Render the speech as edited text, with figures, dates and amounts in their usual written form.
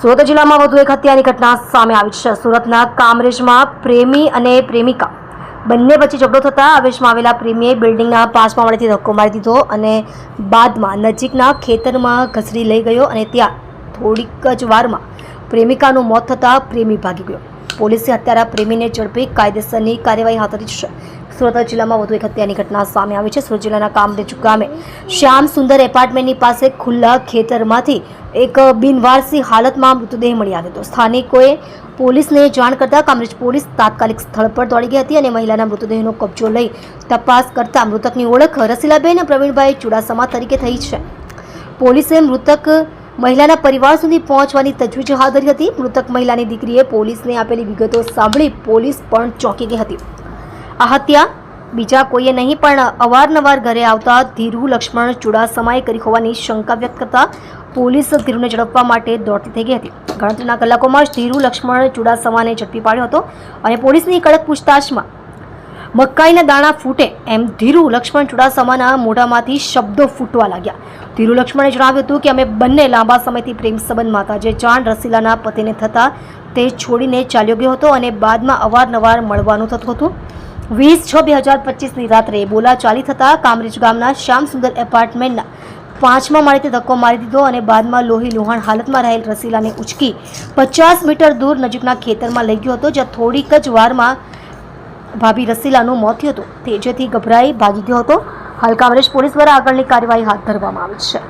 સુરત જિલ્લામાં વધુ એક હત્યાની ઘટના સામે આવી છે। સુરતના કામરેજમાં પ્રેમી અને પ્રેમિકા બંને વચ્ચે ઝઘડો થતાં આવેશમાં આવેલા પ્રેમીએ બિલ્ડિંગના 5મા માળેથી ધક્કો મારી દીધો અને બાદમાં નજીકના ખેતરમાં ઘસડી લઈ ગયો અને ત્યાં થોડીક જ વારમાં પ્રેમિકાનું મોત થતાં પ્રેમી ભાગી ગયો। પોલીસે હત્યારા પ્રેમીને ઝડપી કાયદેસરની કાર્યવાહી હાથ ધરી છે। સુરત જિલ્લામાં વધુ એક હત્યાની ઘટના સામે આવી છે। સુરત જિલ્લાના કામરેજ ગામે શ્યામ સુંદર એપાર્ટમેન્ટની પાસે ખુલ્લા ખેતરમાંથી એક બિનવારસી હાલતમાં મૃતદેહ મળી આવ્યો હતો। સ્થાનિકોએ પોલીસને જાણ કરતા કામરેજ પોલીસ તાત્કાલિક સ્થળ પર દોડી ગઈ હતી અને મહિલાના મૃતદેહનો કબજો લઈ તપાસ કરતા મૃતકની ઓળખ રસીલાબેન પ્રવીણભાઈ ચુડાસમા તરીકે થઈ છે। પોલીસે મૃતક મહિલાના પરિવાર સુધી પહોંચવાની તજવીજ હાથ ધરી હતી। મૃતક મહિલાની દીકરીએ પોલીસને આપેલી વિગતો સાંભળી પોલીસ પણ ચોંકી ગઈ હતી। આ હત્યા બીજા કોઈએ નહીં પણ અવારનવાર ઘરે આવતા ધીરુ લક્ષ્મણ ચુડાસમાએ કરી હોવાની શંકા વ્યક્ત કરતા પોલીસ ધીરુને ઝડપવા માટે દોડતી થઈ ગઈ હતી। ગણતરીના કલાકોમાં જ ધીરુ લક્ષ્મણ ચુડાસમાને ઝડપી પાડ્યો હતો અને પોલીસની કડક પૂછતાછમાં મકાઈના દાણા ફૂટે એમ ધીરુ લક્ષ્મણ ચુડાસમાના મોઢામાંથી શબ્દો ફૂટવા લાગ્યા। ધીરુ લક્ષ્મણે જણાવ્યું હતું કે અમે બંને લાંબા સમયથી પ્રેમ સંબંધમાં હતા, જે જાણ રસીલાના પતિને થતાં તે છોડીને ચાલ્યો ગયો હતો અને બાદમાં અવારનવાર મળવાનું થતું હતું। 20/6/2025ની રાત્રે બોલાચાલી થતાં કામરેજ ગામના શ્યામ સુંદર એપાર્ટમેન્ટના 5મા માળેથી ધક્કો મારી દીધો અને બાદમાં લોહી લુહાણ હાલતમાં રહેલ રસીલાને ઉચકી 50 મીટર દૂર નજીકના ખેતરમાં લઈ ગયો હતો, જ્યાં થોડીક જ વારમાં ભાભી રસીલાનું મોત થયું હતું। તે જેથી ગભરાઈ ભાગી ગયો હતો। હાલ કામરેજ પોલીસ દ્વારા આગળની કાર્યવાહી હાથ ધરવામાં આવી છે।